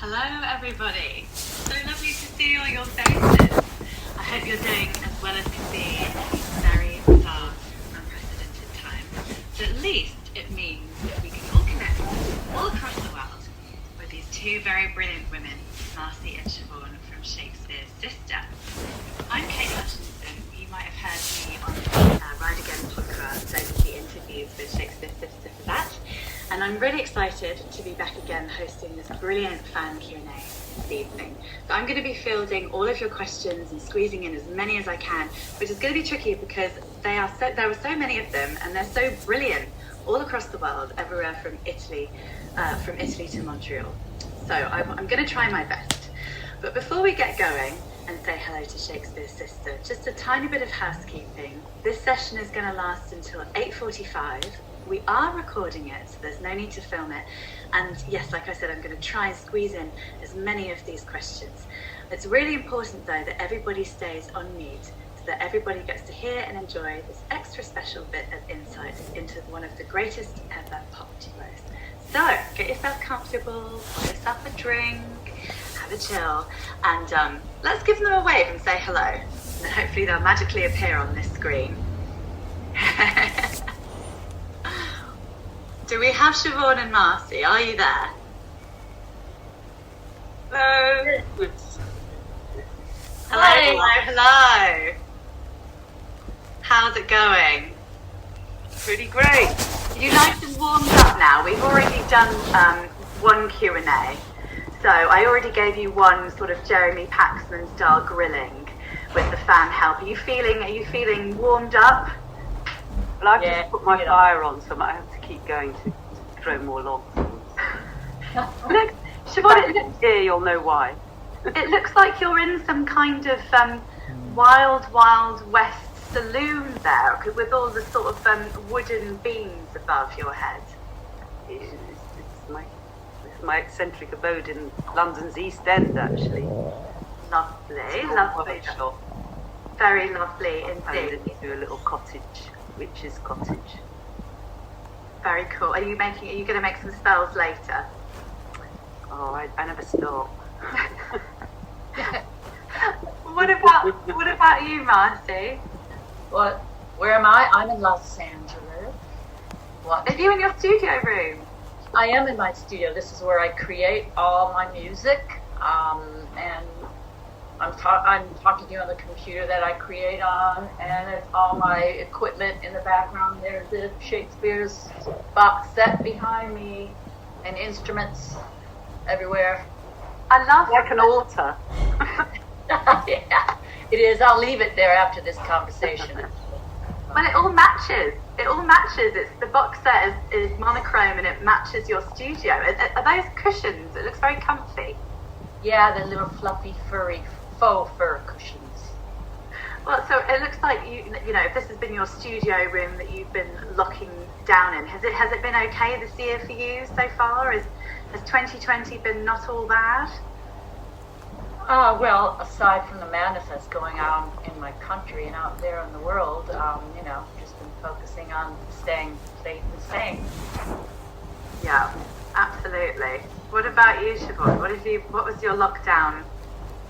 Hello everybody, so lovely to see all your faces. I hope you're doing as well as can be in these very bizarre, unprecedented times. So at least it means that we can all connect all across the world with these two very brilliant women, Marcy and Siobhan from Shakespears Sister. I'm Kate Hutchinson. You might have heard me on the Ride Again podcast. I did the interviews with Shakespears Sister for that. And I'm really excited to be back again hosting this brilliant fan Q&A this evening. So I'm going to be fielding all of your questions and squeezing in as many as I can, which is going to be tricky because there were so many of them and they're so brilliant all across the world, everywhere from Italy to Montreal. So I'm going to try my best. But before we get going and say hello to Shakespears Sister, just a tiny bit of housekeeping. This session is going to last until 8:45. We are recording it, so there's no need to film it. And yes, like I said, I'm going to try and squeeze in as many of these questions. It's really important, though, that everybody stays on mute so that everybody gets to hear and enjoy this extra special bit of insight into one of the greatest ever pop duos. So get yourself comfortable, pour yourself a drink, have a chill, and let's give them a wave and say hello. And then hopefully they'll magically appear on this screen. Do we have Siobhan and Marcy? Are you there? Hello. Hello. How's it going? Pretty great. You nice and warmed up now. We've already done one Q&A. So I already gave you one sort of Jeremy Paxman style grilling with the fan help. Are you feeling warmed up? Well, I've just put my fire on, so I might have to keep going to throw more logs. Look, Siobhan, here you'll know why. It looks like you're in some kind of wild west saloon there, with all the sort of wooden beams above your head. It's my eccentric abode in London's East End, actually. Lovely. Very lovely indeed. Into a little cottage, witch's cottage. Very cool. Are you going to make some spells later? Oh, I never stop. What about you, Marcy? What? Where am I? I'm in Los Angeles. What? Are you in your studio room? I am in my studio. This is where I create all my music, and I'm talking to you on the computer that I create on, and it's all my equipment in the background. There's the Shakespears box set behind me, and instruments everywhere. I love like an altar. Yeah, it is. I'll leave it there after this conversation. Well, it all matches. It's the box set is monochrome and it matches your studio. Are those cushions? It looks very comfy. Yeah, the little fluffy, furry faux fur cushions. Well, so it looks like you know, if this has been your studio room that you've been locking down in, has it been okay this year for you so far? Has 2020 been not all bad? Well, aside from the madness that's going on in my country and out there in the world, just been focusing on staying safe and sane. Yeah, absolutely. What about you, Siobhan? What was your lockdown?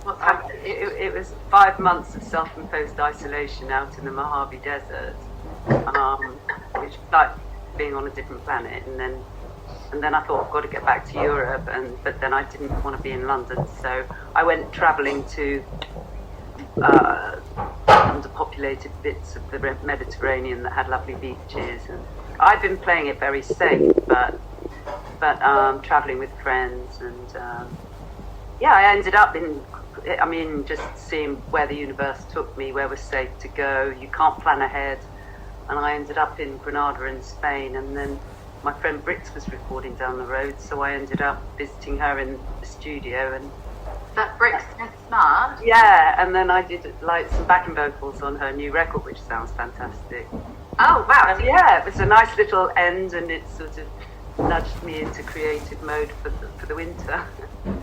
What's happened? It was 5 months of self-imposed isolation out in the Mojave Desert, which is like being on a different planet. And then I thought, I've got to get back to Europe, but then I didn't want to be in London, so I went travelling to underpopulated bits of the Mediterranean that had lovely beaches. And I've been playing it very safe, but travelling with friends, and I ended up just seeing where the universe took me, where was safe to go. You can't plan ahead, and I ended up in Granada in Spain, and then my friend Brix was recording down the road, so I ended up visiting her in the studio. And that Brix Smith Smart? Yeah, and then I did like some backing vocals on her new record, which sounds fantastic. Oh wow! And yeah, it was a nice little end, and it sort of nudged me into creative mode for the winter.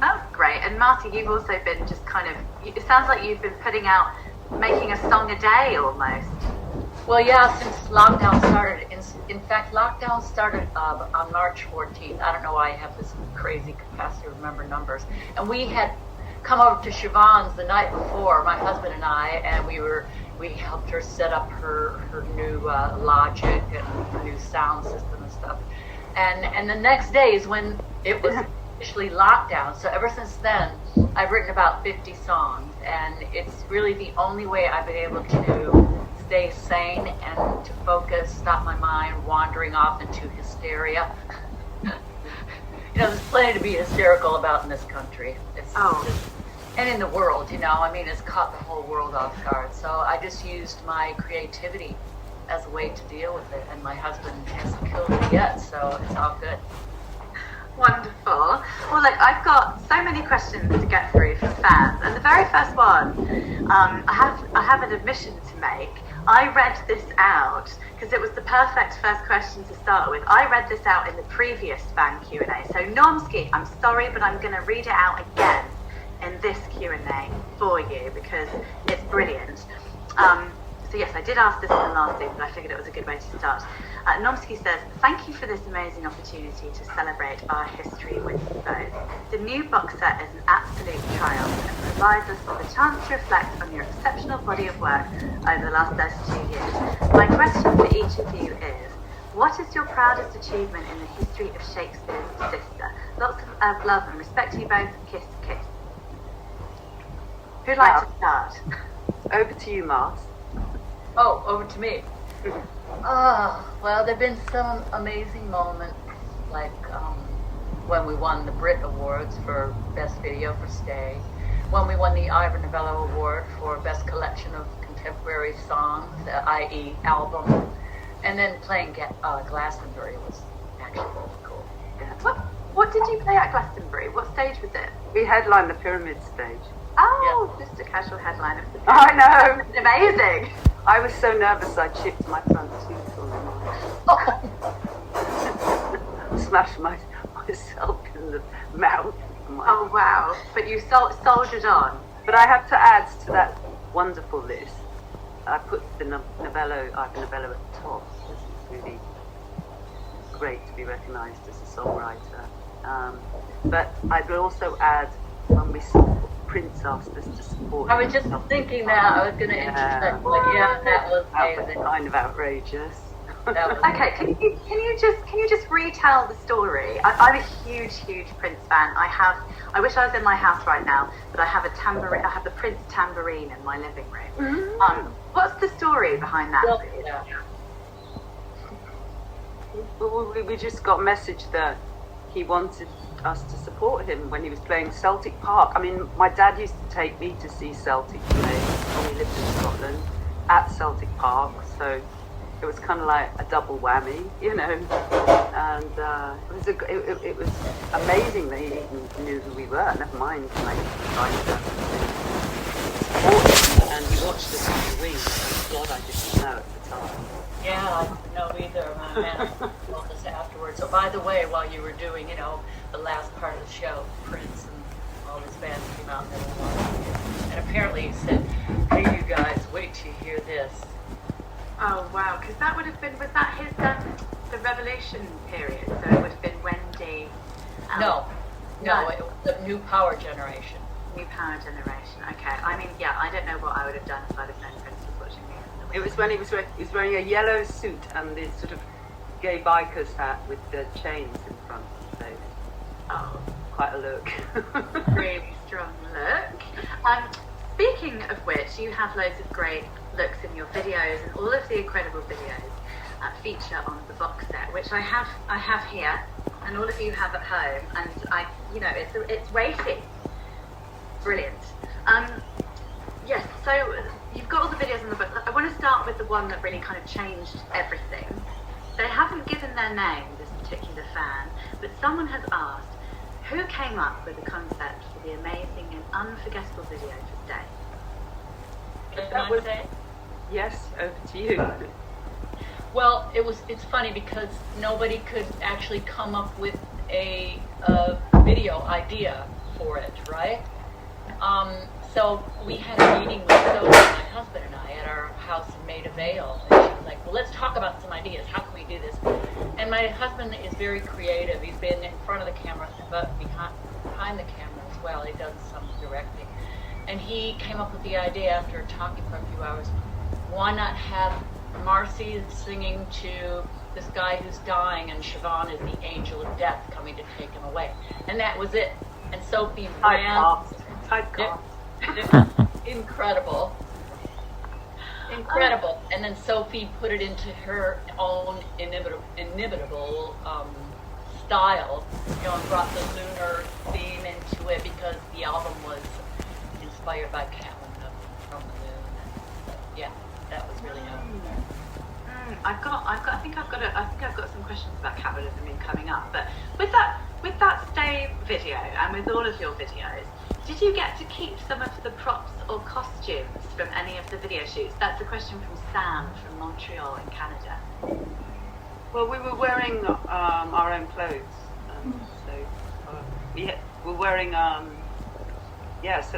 Oh, great! And Marty, you've also been just kind of. It sounds like you've been putting out, making a song a day almost. Well, yeah, since lockdown started, in fact, lockdown started on March 14th. I don't know why I have this crazy capacity to remember numbers. And we had come over to Siobhan's the night before, my husband and I, and we helped her set up her new Logic and her new sound system and stuff. And the next day is when it was officially locked down. So ever since then, I've written about 50 songs, and it's really the only way I've been able to stay sane and to focus, stop my mind wandering off into hysteria. There's plenty to be hysterical about in this country. And in the world, I mean, it's caught the whole world off guard. So I just used my creativity as a way to deal with it, and my husband hasn't killed me yet, so it's all good. Wonderful. Well, look, I've got so many questions to get through from fans, and the very first one, I have an admission to make. I read this out because it was the perfect first question to start with. I read this out in the previous fan Q&A. So Normski, I'm sorry, but I'm going to read it out again in this Q&A for you because it's brilliant. So yes, I did ask this in the last thing, but I figured it was a good way to start. Normski says, thank you for this amazing opportunity to celebrate our history with you both. The new box set is an absolute triumph and provides us with a chance to reflect on your exceptional body of work over the last 32 years. My question for each of you is, what is your proudest achievement in the history of Shakespears Sister? Lots of love and respect to you both. Kiss, kiss. Who'd like to start? Over to you, Mars. Oh, over to me. Well, there have been some amazing moments, like when we won the Brit Awards for Best Video for Stay, when we won the Ivor Novello Award for Best Collection of Contemporary Songs, i.e. album, and then playing Glastonbury was actually really cool. Yeah. What did you play at Glastonbury? What stage was it? We headlined the Pyramid stage. Oh, yeah. Just a casual headline of the Pyramid. I know. That's amazing. I was so nervous I chipped my front tooth on the mic. Smashed myself in the mouth. Oh wow! But you soldiered on. But I have to add to that wonderful list. I put the Ivor Novello at the top. It's really great to be recognised as a songwriter. But I'd also add when we saw Prince asked us to support. I was just thinking that. I was going to interject, but yeah, that was amazing. That was kind of outrageous. Okay, can you just retell the story? I'm a huge Prince fan. I wish I was in my house right now, but I have a tambourine. I have the Prince tambourine in my living room. What's the story behind that? Well, we just got a message that he wanted us to support him when he was playing Celtic Park. I mean, my dad used to take me to see Celtic play when we lived in Scotland at Celtic Park, so it was kind of like a double whammy, and it was amazing that he even knew who we were, never mind like invited us to and he watched us on the wing. Thank God I didn't know at the time. Yeah, I didn't know either. My man told us afterwards. So by the way, while you were doing, the last part of the show, Prince and all his bands came out and they were watching. And apparently he said, hey you guys, wait till you hear this. Oh wow, because that would have been, was that his, the Revolution period? So it would have been Wendy. No, it was the New Power Generation. New Power Generation, okay. I mean, yeah, I don't know what I would have done if I'd have known Prince was watching me. It was when he was wearing a yellow suit and this sort of gay biker's hat with the chains in front. So, quite a look. Really strong look. Speaking of which, you have loads of great looks in your videos, and all of the incredible videos feature on the box set, which I have here, and all of you have at home, and it's weighty. Brilliant. Yes, so you've got all the videos in the book. I want to start with the one that really kind of changed everything. They haven't given their name, this particular fan, but someone has asked, who came up with the concept for the amazing and unforgettable video for Stay? That was it. Yes, over to you. Well, it's funny because nobody could actually come up with a video idea for it, right? So we had a meeting with Sophie, my husband and I, at our house and made a veil. And she was like, well, let's talk about some ideas. How can we do this? And my husband is very creative. He's been in front of the camera, but behind the camera as well. He does some directing. And he came up with the idea after talking for a few hours. Why not have Marcy singing to this guy who's dying, and Siobhan is the angel of death coming to take him away. And that was it. And Sophie ran. Incredible. And then Sophie put it into her own inimitable style, and brought the lunar theme into it, because the album was inspired by Catelyn from the moon. Yeah, that was really nice. I think I've got some questions about capitalism coming up. But with that Stay video and with all of your videos, did you get to keep some of the props or costumes from any of the video shoots? That's a question from Sam from Montreal in Canada. Well, we were wearing our own clothes, so we're wearing so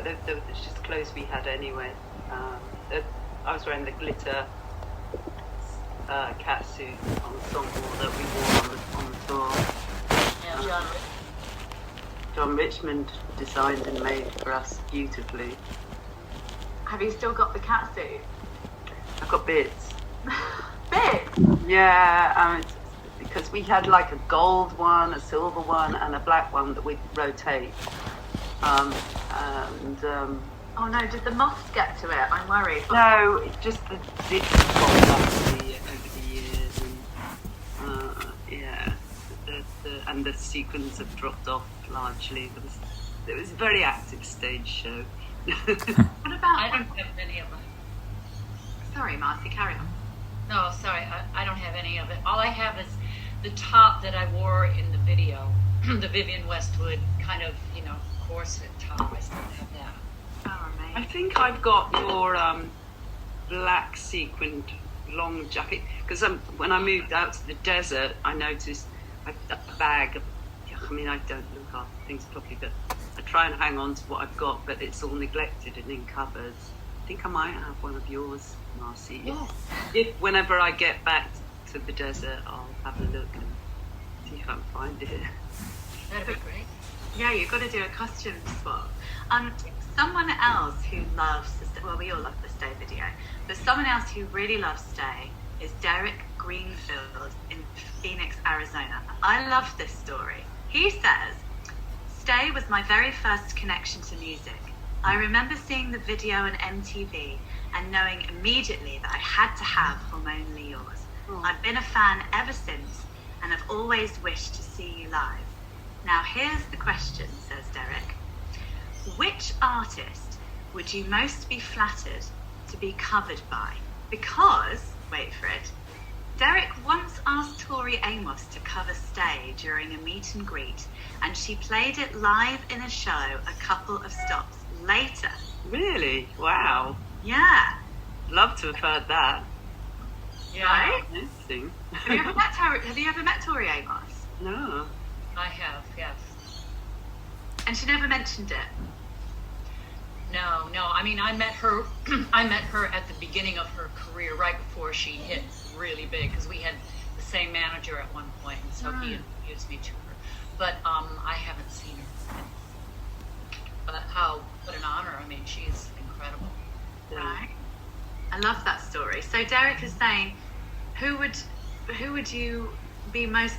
it's just clothes we had anyway. I was wearing the glitter cat suit on the songboard that we wore on the tour. Yeah, John Richmond designed and made for us beautifully. Have you still got the cat suit? I've got bits. Bits? Yeah, because we had like a gold one, a silver one, and a black one that we'd rotate. Oh no, did the moths get to it? I'm worried. No, it's just the zips have gone up over the years, and and the sequins have dropped off largely. It was a very active stage show. What about? I don't have any of them. Sorry, Marcy, carry on. No, sorry, I don't have any of it. All I have is the top that I wore in the video, the Vivienne Westwood kind of, corset top. I still have that. Oh, amazing. I think I've got your black sequined long jacket, because when I moved out to the desert, I noticed a bag of, I don't look after things properly, but I try and hang on to what I've got, but it's all neglected and in cupboards. I think I might have one of yours, Marcy. Yes. If whenever I get back to the desert, I'll have a look and see if I can find it. That'd be great. Yeah, you've got to do a costume swap. Someone else who loves we all love the Stay video, but someone else who really loves Stay is Derek Greenfield in Phoenix, Arizona. I love this story. He says, Stay was my very first connection to music. I remember seeing the video on MTV and knowing immediately that I had to have Hormonally Yours. I've been a fan ever since, and I've always wished to see you live. Now here's the question, says Derek. Which artist would you most be flattered to be covered by? Because, wait for it, Derek once asked Tori Amos to cover Stay during a meet and greet, and she played it live in a show a couple of stops later. Really? Wow. Yeah. Love to have heard that. Yeah, Right? Interesting. Have you ever met Tori Amos? No. I have, yes. And she never mentioned it. No. I mean, I met her. I met her at the beginning of her career, right before she hit really big, because we had the same manager at one point, and so he introduced me to her. But I haven't seen her. But what an honor! I mean, she's incredible. Right. I love that story. So Derek is saying, who would you be most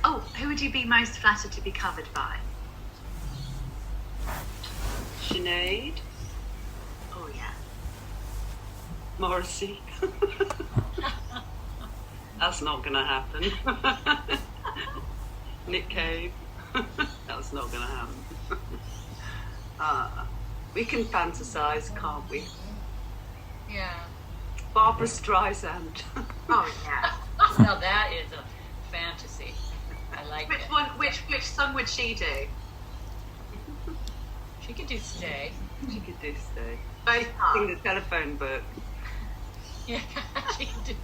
flattered to be covered by? Sinead? Oh yeah. Morrissey? That's not going to happen. Nick Cave? That's not going to happen. We can fantasize, can't we? Yeah. Barbara Streisand. Oh yeah. Now that is a fantasy. I like it. Which song would she do? She could do Stay. She could do Stay. Both Sing parts. the telephone book. Yeah, she could do.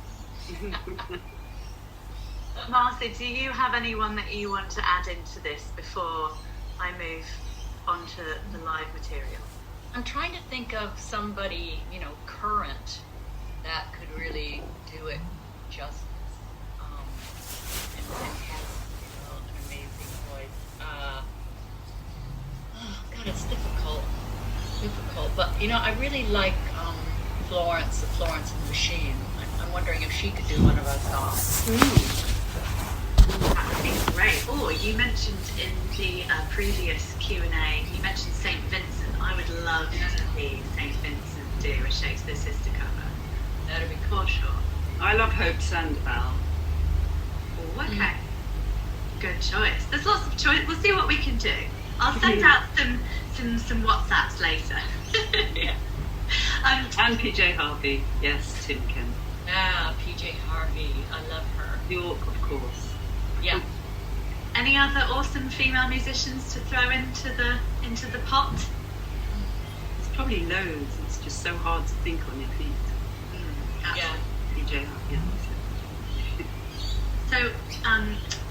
Marcy, do you have anyone that you want to add into this before I move on to the live material? I'm trying to think of somebody, current, that could really do it justice. And has, an amazing voice. Oh God, it's difficult. But I really like Florence, the Florence and the Machine. I'm wondering if she could do one of our songs. That would be great. Oh, you mentioned in the previous Q&A, you mentioned St. Vincent. I would love to see St. Vincent do a Shakespears Sister cover. That'd be For sure. I love Hope Sandoval. Oh, okay. Good choice. There's lots of choice. We'll see what we can do. I'll send out some WhatsApps later. Yeah. And PJ Harvey. Yes, Timken. Ah, PJ Harvey. I love her. York, of course. Yeah. Any other awesome female musicians to throw into the pot? There's probably loads. It's just so hard to think on your feet. Yeah. PJ Harvey. Yeah. So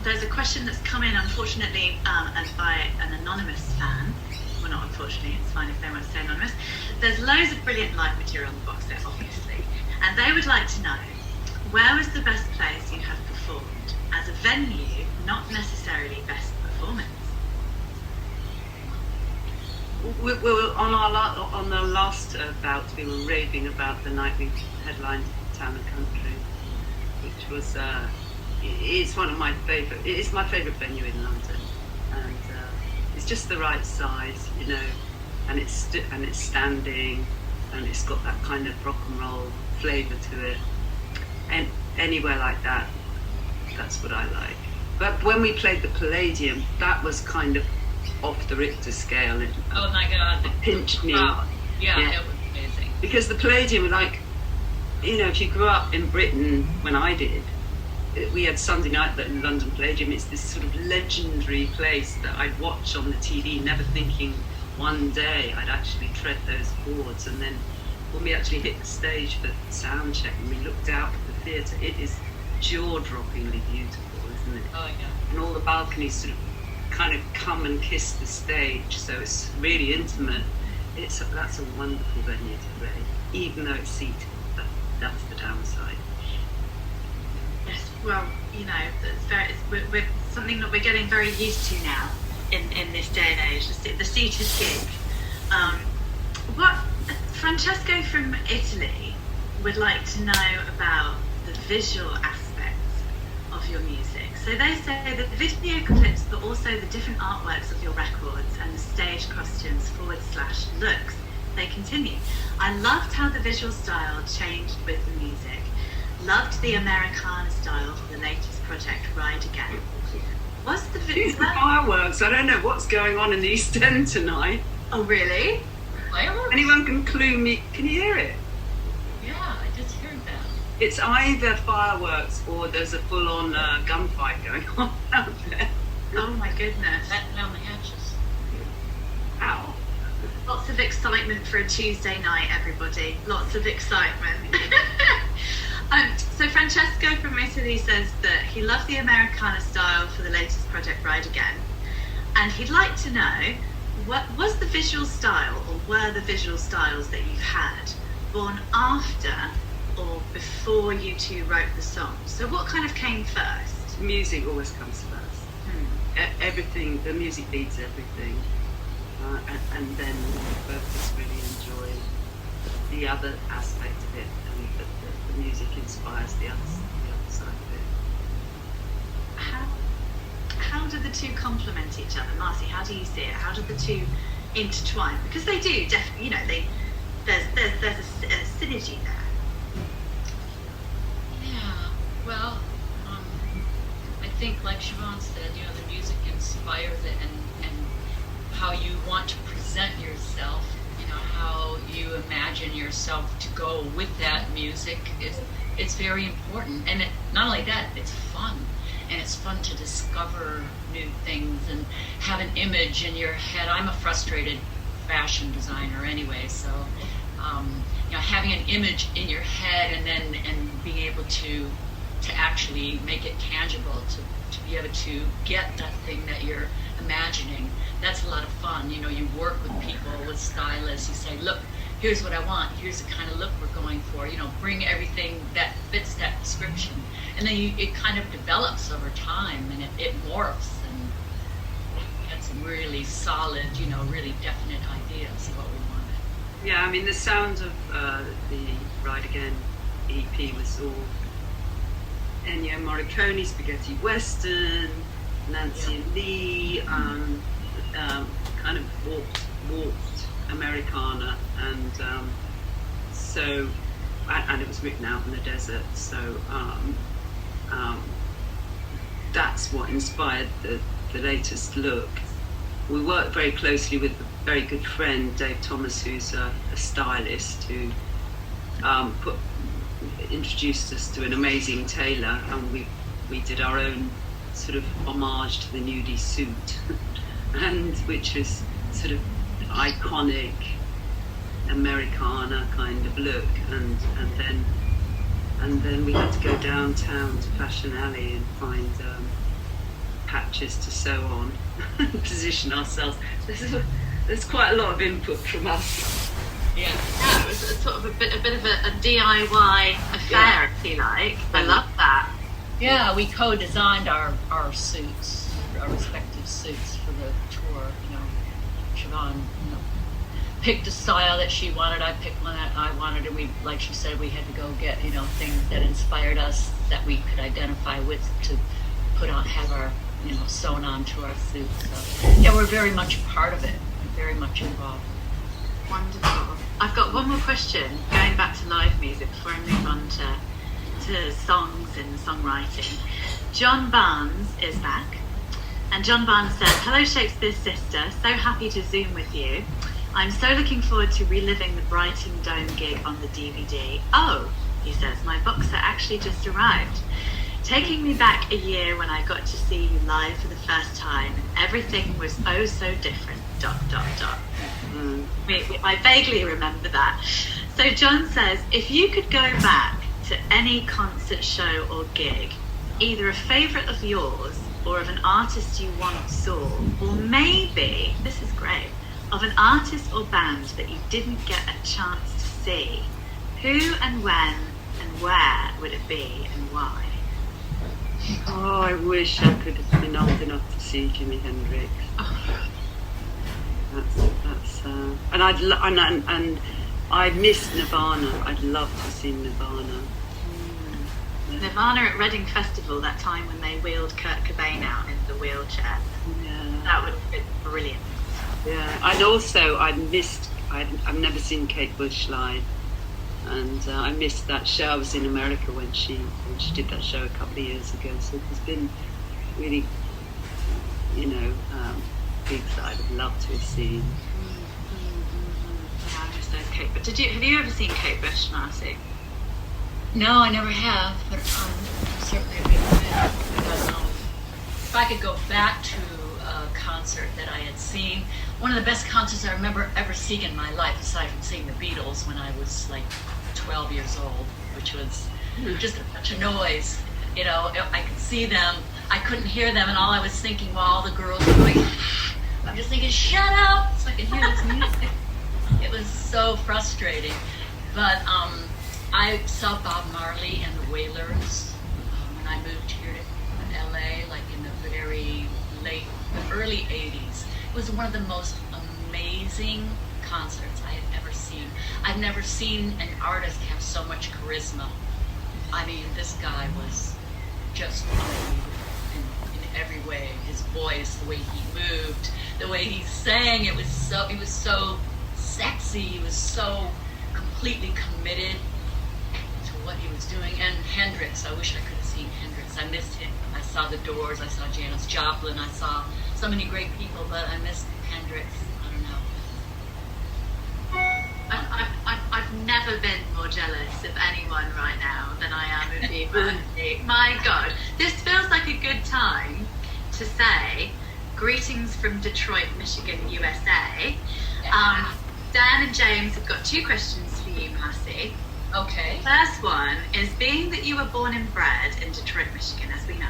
there's a question that's come in, unfortunately, and by an anonymous fan. Well, not unfortunately, it's fine if they want to stay anonymous. There's loads of brilliant live material on the box set, obviously, and they would like to know, where was the best place you have performed as a venue, not necessarily best performance? We were on the last bout. We were raving about the night we headlined Town and Country, which was it's one of my favourite. It is my favourite venue in London, and it's just the right size, and it's standing, and it's got that kind of rock and roll flavour to it. And anywhere like that, that's what I like. But when we played the Palladium, that was kind of off the Richter scale. Oh my God. It pinched me. Wow. Yeah, it was amazing. Because the Palladium, like, if you grew up in Britain, when I did, we had Sunday night at the London Palladium. It's this sort of legendary place that I'd watch on the TV, never thinking one day I'd actually tread those boards. And then when we actually hit the stage for sound check and we looked out at the theatre, it is jaw-droppingly beautiful, isn't it? Oh yeah. And all the balconies sort of kind of come and kiss the stage, so it's really intimate. That's a wonderful venue to play, even though it's seated. That's the downside. Yes, well, we're something that we're getting very used to now in this day and age, the seated gig. What Francesco from Italy would like to know about the visual aspects of your music. So they say that the video clips, but also the different artworks of your records and the stage costumes / looks, they continue. I loved how the visual style changed with the music. Loved the Americana style for the latest project, Ride Again. What's the fireworks? I don't know what's going on in the East End tonight. Oh, really? Fireworks? Anyone can clue me? Can you hear it? Yeah, I just heard that. It's either fireworks or there's a full-on gunfight going on out there. Oh my goodness. Batten down the hatches. Ow. Lots of excitement for a Tuesday night, everybody. Lots of excitement. So Francesco from Italy says that he loved the Americana style for the latest project, Ride Again. And he'd like to know, what was the visual style, or were the visual styles that you've had born after or before you two wrote the song? So what kind of came first? Music always comes first. Everything, the music leads everything. And then both just really enjoy the other aspect of it, and the music inspires the other side of it. How do the two complement each other? Marcy, how do you see it? How do the two intertwine? Because they do, definitely, there's a synergy there. Yeah, well, I think like Siobhan said, the music inspires it, and how you want to present yourself, how you imagine yourself to go with that music it's very important. And not only that, it's fun. And it's fun to discover new things and have an image in your head. I'm a frustrated fashion designer anyway, so having an image in your head and being able to actually make it tangible, to be able to get that thing that you're imagining, that's a lot of fun. You work with people, with stylists. You say, look, here's what I want, here's the kind of look we're going for, bring everything that fits that description. And then it kind of develops over time, and it morphs, and had some really solid, really definite ideas of what we wanted. Yeah, I mean, the sound of the Ride Again EP was all Ennio Morricone, spaghetti western, Nancy Lee, kind of warped Americana, and and it was written out in the desert, so that's what inspired the latest look. We worked very closely with a very good friend, Dave Thomas, who's a stylist, who introduced us to an amazing tailor, and we did our own sort of homage to the nudie suit, and which was sort of iconic Americana kind of look, and then we had to go downtown to Fashion Alley and find patches to sew on, position ourselves. There's quite a lot of input from us. Yeah, it was sort of a bit of a DIY affair, if you like. I love that. Yeah, we co-designed our suits, our respective suits for the tour. Siobhan, picked a style that she wanted. I picked one that I wanted, and we, like she said, we had to go get things that inspired us that we could identify with to put on, have our sewn onto our suits. So yeah, we're very much a part of it, very much involved. Wonderful. I've got one more question, going back to live music before I move on to songs and songwriting. John Barnes is back, and John Barnes says, "Hello Shakespears Sister, so happy to Zoom with you. I'm so looking forward to reliving the Brighton Dome gig on the DVD. Oh," he says, "my box set actually just arrived. Taking me back a year when I got to see you live for the first time, everything was oh so different, ... I vaguely remember that. So John says, if you could go back to any concert show or gig, either a favourite of yours or of an artist you once saw, or maybe, this is great, of an artist or band that you didn't get a chance to see, who and when and where would it be and why?" Oh, I wish I could have been old enough to see Jimi Hendrix. Oh. That's and and I miss Nirvana. I'd love to see Nirvana. Nirvana at Reading Festival, that time when they wheeled Kurt Cobain out in the wheelchair. Yeah. That would have been brilliant. Yeah, and also I've never seen Kate Bush live, and I missed that show. I was in America when she did that show a couple of years ago, so there's been really, gigs that I would love to have seen. Yeah, I miss those Kate. But have you ever seen Kate Bush, Marcy? No, I never have, but I'm certainly a big fan. If I could go back to a concert that I had seen, one of the best concerts I remember ever seeing in my life, aside from seeing the Beatles when I was like 12 years old, which was just a bunch of noise. I could see them, I couldn't hear them, and all I was thinking while all the girls were going, I'm just thinking, shut up, so I can hear this music. It was so frustrating. But I saw Bob Marley and the Wailers when I moved here to LA, like in the early 80s. It was one of the most amazing concerts I had ever seen. I've never seen an artist have so much charisma. I mean, this guy was just unbelievable in every way. His voice, the way he moved, the way he sang, he was so sexy. He was so completely committed to what he was doing. And Hendrix, I wish I could have seen Hendrix. I missed him. I saw the Doors, I saw Janis Joplin, I saw so many great people, but I missed Hendrix. I don't know. I've never been more jealous of anyone right now than I am of you, Marcy. My God, this feels like a good time to say greetings from Detroit, Michigan, USA. Dan and James have got 2 questions for you, Marcy. Okay. First one is, being that you were born and bred in Detroit, Michigan, as we know,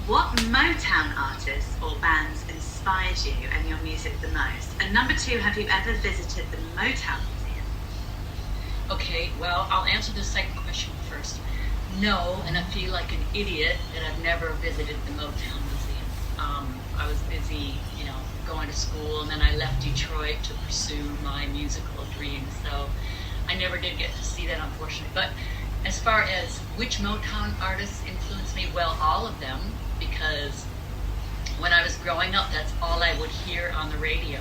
what Motown artists or bands inspired you and your music the most? And number 2, have you ever visited the Motown Museum? Okay, well, I'll answer the second question first. No, and I feel like an idiot that I've never visited the Motown Museum. I was busy, going to school, and then I left Detroit to pursue my musical dreams. So I never did get to see that, unfortunately. But as far as which Motown artists influenced me, well, all of them, because when I was growing up, that's all I would hear on the radio.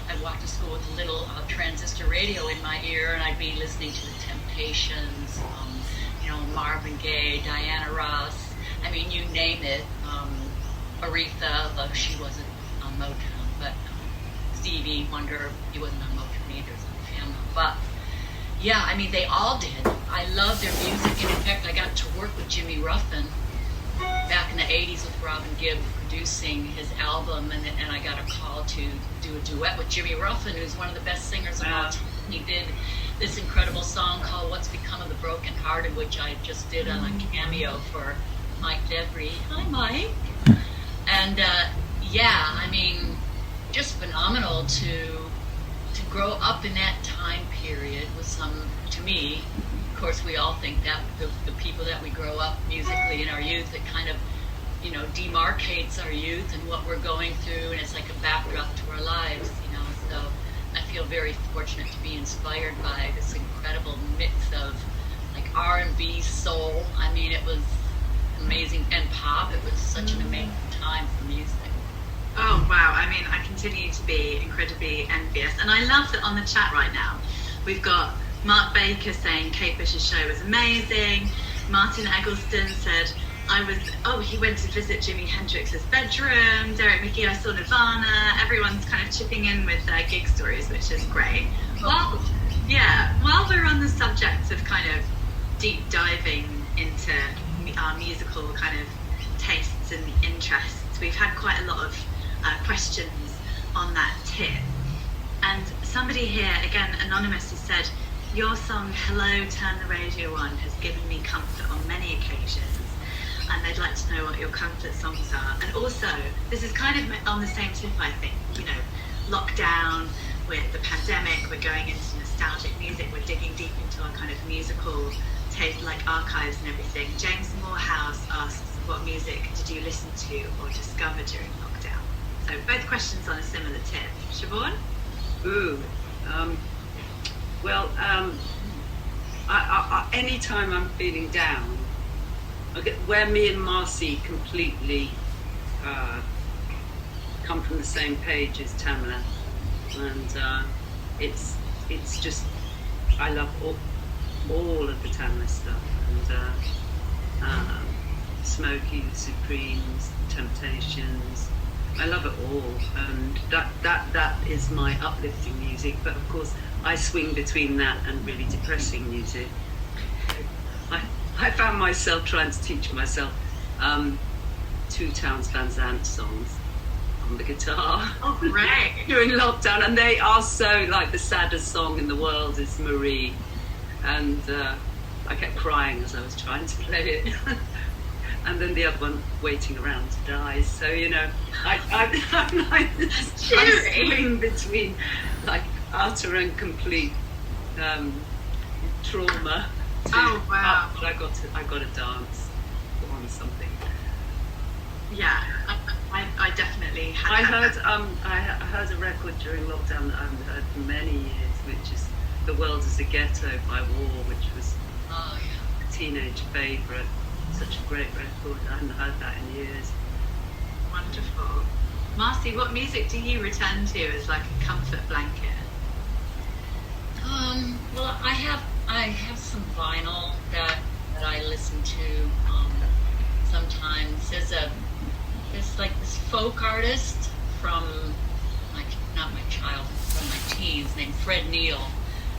I walked to school with a little transistor radio in my ear, and I'd be listening to the Temptations, Marvin Gaye, Diana Ross. I mean, you name it. Aretha, though she wasn't on Motown, but Stevie Wonder, he wasn't on Motown either, so the family. But yeah, I mean, they all did. I love their music, and in fact, I got to work with Jimmy Ruffin back in the 80s with Robin Gibb producing his album, and I got a call to do a duet with Jimmy Ruffin, who's one of the best singers of all time. He did this incredible song called What's Become of the Broken Hearted, which I just did on a cameo for Mike Debris. Hi, Mike. And I mean, just phenomenal to grow up in that time period with to me, of course, we all think that the people that we grow up musically in our youth, it kind of, demarcates our youth and what we're going through, and it's like a backdrop to our lives, so I feel very fortunate to be inspired by this incredible mix of like R&B, soul. I mean, it was amazing, and pop. It was such an amazing time for music. Oh, wow. I mean, I continue to be incredibly envious. And I love that on the chat right now, we've got Mark Baker saying Kate Bush's show was amazing. Martin Eggleston said, he went to visit Jimi Hendrix's bedroom. Derek McGee, I saw Nirvana. Everyone's kind of chipping in with their gig stories, which is great. While we're on the subject of kind of deep diving into our musical kind of tastes and interests, we've had quite a lot of questions on that tip. And somebody here, again, anonymous, has said, your song, Hello, Turn the Radio On, has given me comfort on many occasions. And they'd like to know what your comfort songs are. And also, this is kind of on the same tip, I think. Lockdown, with the pandemic, we're going into nostalgic music, we're digging deep into our kind of musical taste, like archives and everything. James Morehouse asks, what music did you listen to or discover during lockdown? So both questions on a similar tip. Siobhan? Anytime I'm feeling down, where me and Marcy completely come from the same page is Tamla, and it's just, I love all of the Tamla stuff, and Smokey, the Supremes, Temptations. I love it all, and that is my uplifting music. But of course, I swing between that and really depressing music. I found myself trying to teach myself 2 Townes Van Zandt songs on the guitar. Oh, great! During lockdown, and they are so, like, the saddest song in the world is Marie, and I kept crying as I was trying to play it. And then the other one, Waiting Around to Die. So, I'm like, I swing between like utter and complete trauma. Oh, wow. But I got to dance on something. Yeah, I definitely had. I heard a record during lockdown that I haven't heard for many years, which is "The World Is a Ghetto" by War, which was a teenage favourite. Such a great record. I hadn't heard that in years. Wonderful. Marcy, what music do you return to as like a comfort blanket? Well, I have some vinyl that I listen to sometimes. There's like this folk artist from not my childhood, from my teens, named Fred Neil.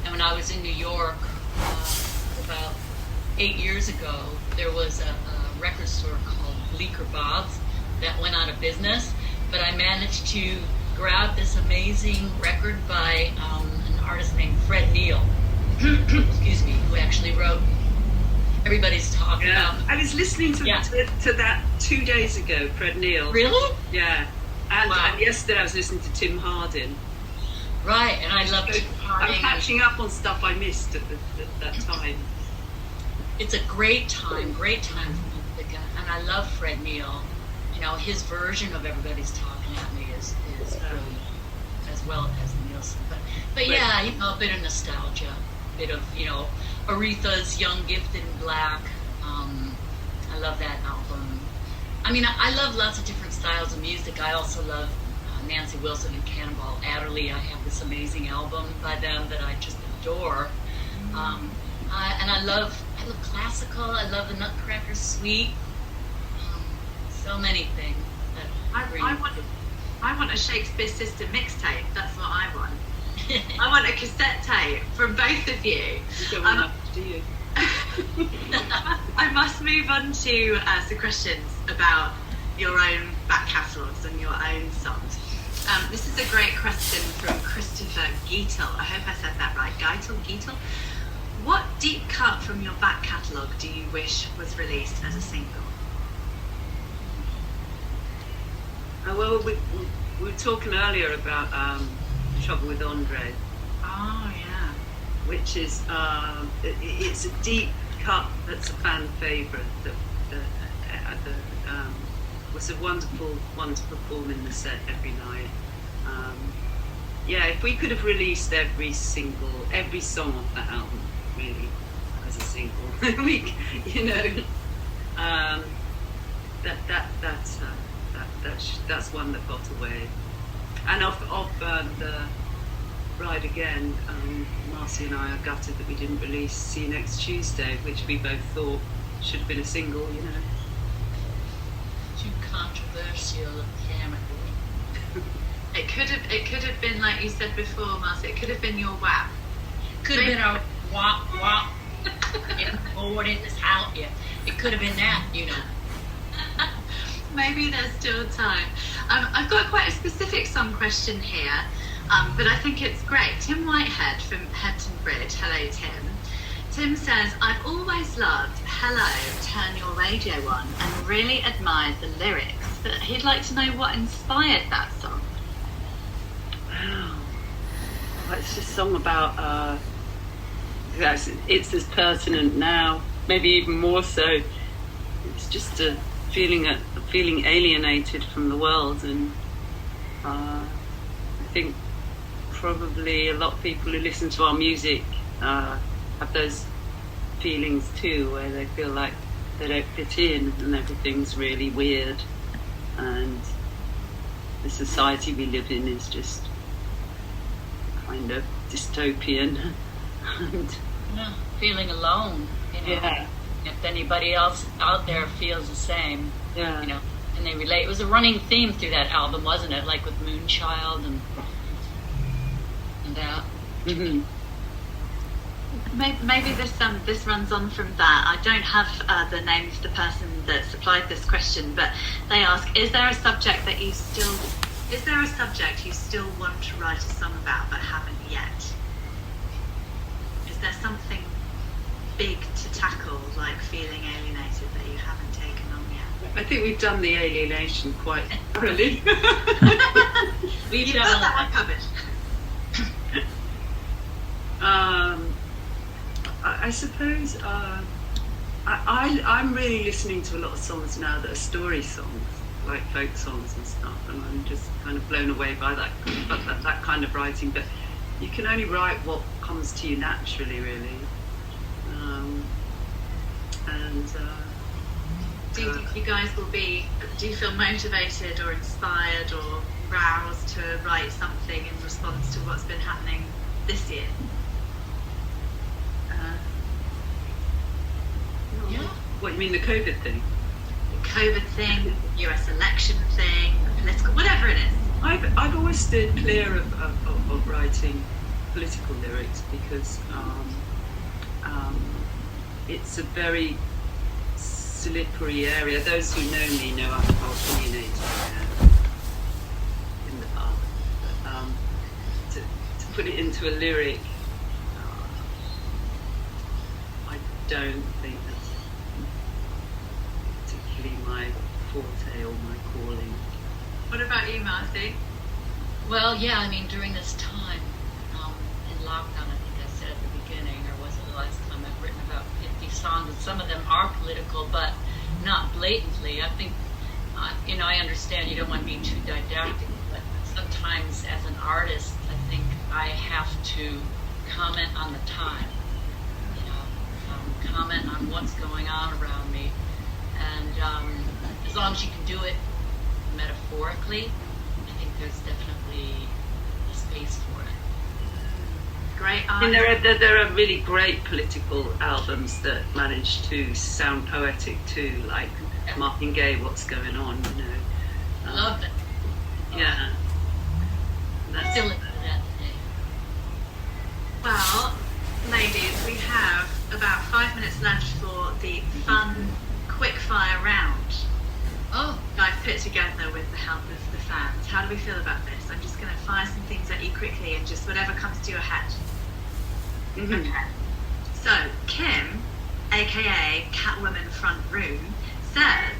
And when I was in New York about 8 years ago, there was a record store called Bleecker Bob's that went out of business, but I managed to grab this amazing record by an artist named Fred Neil, excuse me, who actually wrote Everybody's Talking About. I was listening to that 2 days ago, Fred Neil. Really? Yeah. And wow. yesterday I was listening to Tim Hardin. Right, and I love Tim Hardin. I'm catching up on stuff I missed at that time. It's a great time for music, and I love Fred Neil. You know, his version of Everybody's Talking at Me is brilliant, as well as Nielsen. But yeah, you know, a bit of nostalgia, a bit of, you know, Aretha's Young, Gifted, and Black. I love that album. I mean, I love lots of different styles of music. I also love Nancy Wilson and Cannonball Adderley. I have this amazing album by them that I just adore. And I love classical. I love the Nutcracker Suite. So many things. I want a Shakespears Sister mixtape. That's what I want. I want a cassette tape from both of you. You don't want that, do you? I must move on to some questions about your own back catalogues and your own songs. This is a great question from Christopher Geitel. I hope I said that right. Geitel? What deep cut from your back catalogue do you wish was released as a single? Well, we were talking earlier about Trouble with Andre. Oh, yeah. Which is, it's a deep cut that's a fan favourite that was a wonderful one to perform in the set every night. Yeah, if we could have released every song off that album, really, as a single, we, you know, that's one that got away. And off the Ride Again, Marcy and I are gutted that we didn't release See You Next Tuesday, which we both thought should have been a single, you know. Too controversial, apparently. It could have been, like you said before, Marcy, it could have been your WAP. Could have been our WAP. Forward in this house. Yeah, it could have been that, you know. Maybe there's still time. I've got quite a specific song question here, but I think it's great. Tim Whitehead from Hampton Bridge. Hello, Tim. Tim says, I've always loved Hello, Turn Your Radio On and really admired the lyrics, but he'd like to know what inspired that song. Wow. Well, it's just a song about, it's as pertinent now, maybe even more so. It's just a feeling alienated from the world, and I think probably a lot of people who listen to our music have those feelings too, where they feel like they don't fit in and everything's really weird, and the society we live in is just kind of dystopian. And feeling alone, you know. Yeah. If anybody else out there feels the same, Yeah. you know, and they relate. It was a running theme through that album, wasn't it? Like with Moonchild and that. Mm-hmm. Maybe this runs on from that. I don't have the name of the person that supplied this question, but they ask: Is there a subject you still want to write a song about but haven't yet? Is there something big to tackle, like feeling alienated, that you haven't taken on yet? I think we've done the alienation quite thoroughly. You've got that one covered. I suppose I'm really listening to a lot of songs now that are story songs, like folk songs and stuff, and I'm just kind of blown away by that kind of writing. But you can only write what comes to you naturally, really. Do you think you guys do you feel motivated or inspired or roused to write something in response to what's been happening this year? Yeah. What, you mean the COVID thing? The COVID thing, US election thing, the political, whatever it is. I've always steered clear of writing political lyrics because it's a very slippery area. Those who know me know I'm opinionated in the past. But, to put it into a lyric, I don't think that's particularly my forte or my calling. What about you, Marcy? Well, yeah, I mean, during this time in lockdown, political, but not blatantly. I think, I understand you don't want to be too didactic, but sometimes as an artist, I think I have to comment on the time, comment on what's going on around me. And as long as you can do it metaphorically, I think there's definitely a space for it. Great art. And there are really great political albums that manage to sound poetic too, like Martin Gaye, What's Going On, Love that. Yeah. That's Still into that today. Well, ladies, we have about 5 minutes left for the fun quick fire round. Oh, I've put together with the help of the fans. How do we feel about this? I'm just going to fire some things at you quickly and just whatever comes to your head. Okay. So, Kim, aka Catwoman Front Room, said,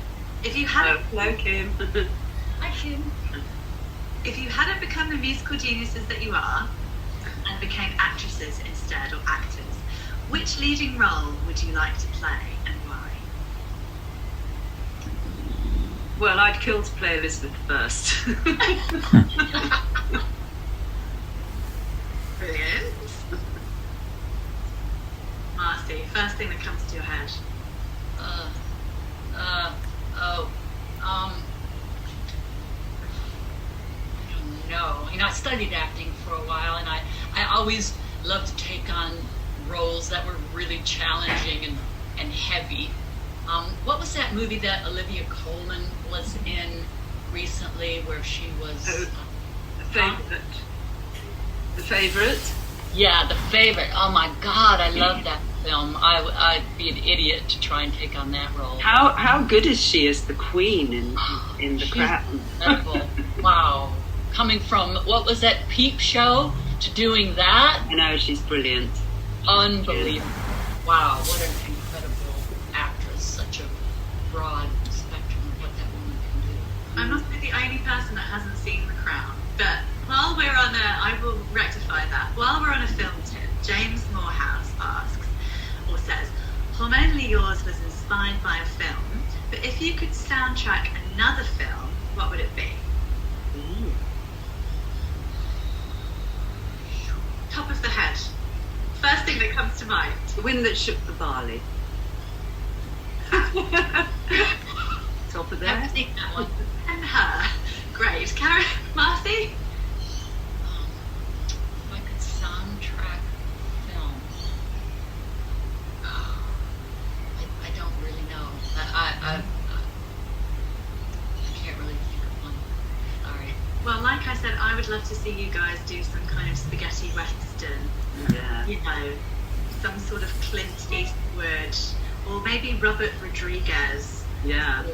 if you hadn't... Hello, Kim. I can. If you hadn't become the musical geniuses that you are and became actresses instead, or actors, which leading role would you like to play and why? Well, I'd kill to play Elizabeth first. Brilliant. Marcy, first thing that comes to your head. I don't know. I studied acting for a while, and I always loved to take on roles that were really challenging and heavy. What was that movie that Olivia Colman was in recently, where she was? The Favourite. The Favourite? Yeah, The Favourite. Oh my God, I love that film. I'd be an idiot to try and take on that role. How good is she as the Queen in The Crown? Incredible. Wow. Coming from, what was that, Peep Show, to doing that? I know, she's brilliant. Unbelievable. Wow, what an incredible actress. Such a broad spectrum of what that woman can do. I must be the only person that hasn't seen The Crown, but while we're on I will rectify that. While we're on a film tip, James Morehouse asks, or says, Hormonally Yours was inspired by a film, but if you could soundtrack another film, what would it be? Ooh. Top of the head. First thing that comes to mind. The Wind That Shook the Barley. Top of I've there. seen that one. And her. Great. Karen, Marcy? If I could soundtrack film, I don't really know. I can't really think of one. Sorry. Well, like I said, I would love to see you guys do some kind of spaghetti western. Yeah. You know, some sort of Clint Eastwood, or maybe Robert Rodriguez, Yeah.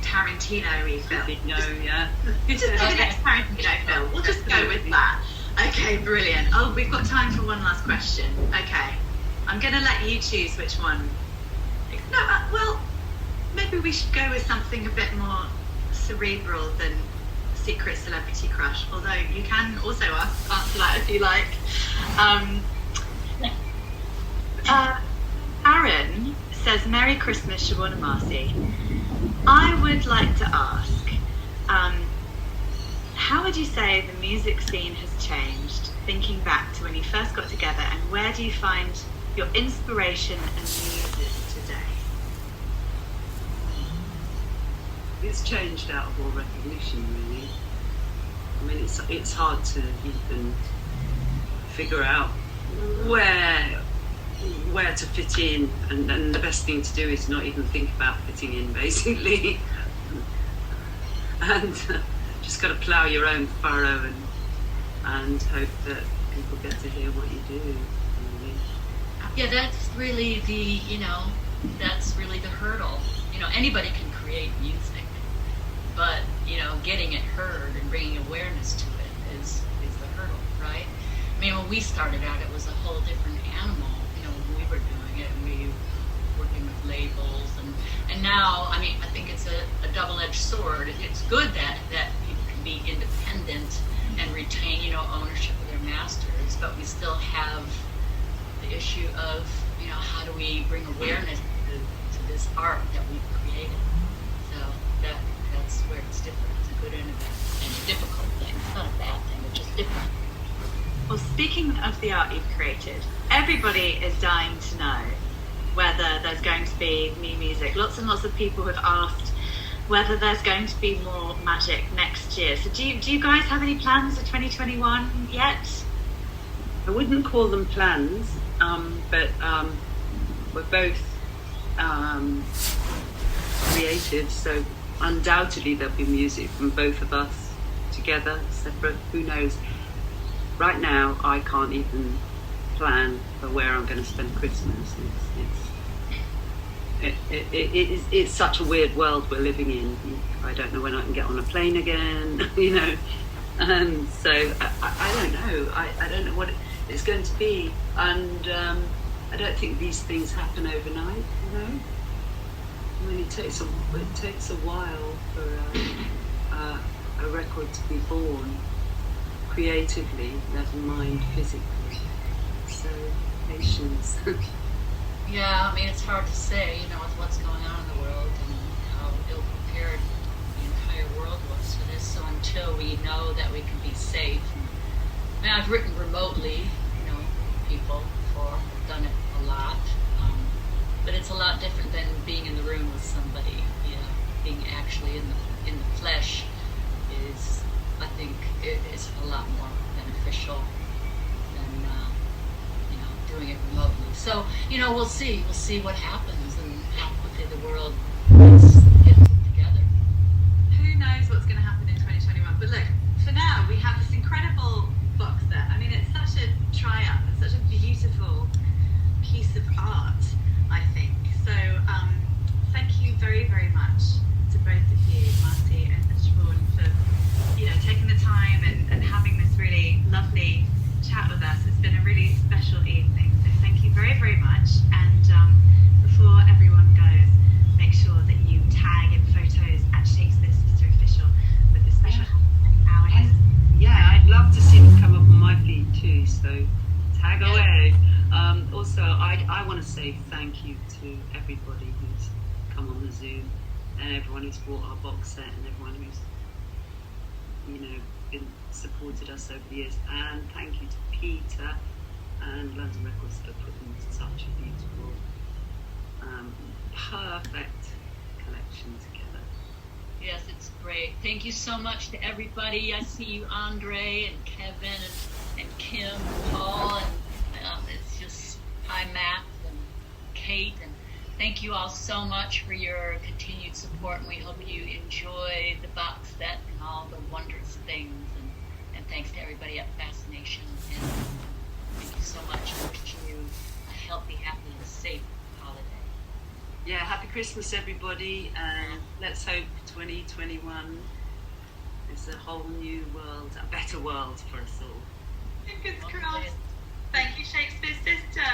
Tarantino-y film. No, yeah. Just the next Tarantino film. We'll just go with that. Okay, brilliant. Oh, we've got time for one last question. Okay, I'm going to let you choose which one. No, well, maybe we should go with something a bit more cerebral than Secret Celebrity Crush, although you can also answer that if you like. Aaron says, Merry Christmas, Siobhan and Marcy. I would like to ask, how would you say the music scene has changed, thinking back to when you first got together, and where do you find your inspiration and muses today? It's changed out of all recognition, really. I mean, it's hard to even figure out where to fit in, and the best thing to do is not even think about fitting in, basically. And just got to plough your own furrow and hope that people get to hear what you do, really. Yeah, that's really that's really the hurdle. Anybody can create music, but getting it heard and bringing awareness to it is the hurdle, right? I mean, when we started out, it was a whole different animal. When we were doing it, and we were working with labels, and now, I mean, I think it's a double-edged sword. It's good that people can be independent and retain, ownership of their masters, but we still have the issue of, how do we bring awareness to this art that we've created. So that's where it's different. It's a good and a difficult thing. It's not a bad thing, it's just different. Well, speaking of the art you've created, everybody is dying to know whether there's going to be new music. Lots and lots of people have asked whether there's going to be more magic next year. So do you guys have any plans for 2021 yet? I wouldn't call them plans, but we're both creative, so undoubtedly there'll be music from both of us together, separate, who knows. Right now I can't even plan for where I'm going to spend Christmas. It's such a weird world we're living in. I don't know when I can get on a plane again, you know, and so I don't know. I don't know what it's going to be, and I don't think these things happen overnight, you know. I mean, it takes a while for a record to be born, creatively, never mind physically. So patience. Yeah, I mean, it's hard to say, you know, with what's going on in the world and how ill-prepared the entire world was for this. So until we know that we can be safe, I mean, I've written remotely, you know, people before, I've done it a lot, but it's a lot different than being in the room with somebody. You know, being actually in the flesh is, I think, is a lot more beneficial than doing it remotely. So, you know, we'll see what happens and how quickly the world gets together. Who knows what's going to happen in 2021? But look, for now, we have this incredible box set. I mean, it's such a triumph. It's such a beautiful piece of art, I think. So, thank you very, very much to both of you, Marty and Siobhan, for, you know, taking the time and having this really lovely chat with us. It's been a really special evening, so thank you very, very much. And before everyone goes, make sure that you tag in photos at Shakespears Sister Official with the special Our History. Yeah, I'd love to see them come up on my feed too, so tag away. Also, I want to say thank you to everybody who's come on the Zoom, and everyone who's bought our box set, and everyone who's, you know, supported us over the years, and thank you to Peter and London Records for putting such a beautiful, perfect collection together. Yes, it's great. Thank you so much to everybody. I see you, Andre and Kevin and Kim and Paul, and it's just hi Matt and Kate, and thank you all so much for your continued support, and we hope you enjoy the box set and all the wondrous things. And thanks to everybody at Fascination. And thank you so much. Wishing you a healthy, happy, and safe holiday. Yeah, happy Christmas, everybody, and let's hope 2021 is a whole new world, a better world for us all. Fingers crossed. Thank you, Shakespears Sister.